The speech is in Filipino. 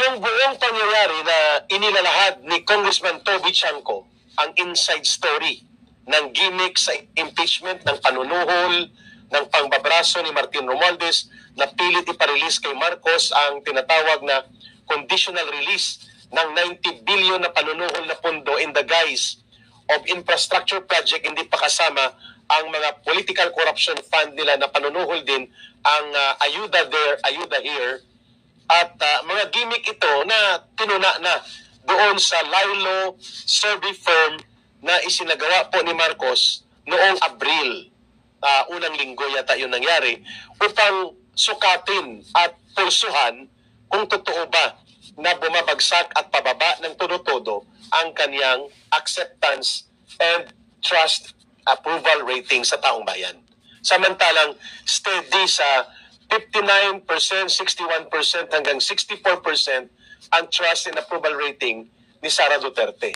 Itong buong pangyayari na inilalahad ni Congressman Toby Chanco, ang inside story ng gimmick sa impeachment, ng panunuhol, ng pangbabraso ni Martin Romualdez na pilit iparelease kay Marcos ang tinatawag na conditional release ng 90 billion na panunuhol na pondo in the guise of infrastructure project, hindi pa kasama ang mga political corruption fund nila na panunuhol din ang ayuda there, ayuda here, at mga gimmick ito na tinuna na doon sa Lilo survey firm na isinagawa po ni Marcos noong Abril. Unang linggo yata yun nangyari, upang sukatin at pulsuhan kung totoo ba na bumabagsak at pababa ng todo-todo ang kanyang acceptance and trust approval rating sa taong bayan. Samantalang steady sa 59%, 61% hanggang 64% ang trust and approval rating ni Sara Duterte.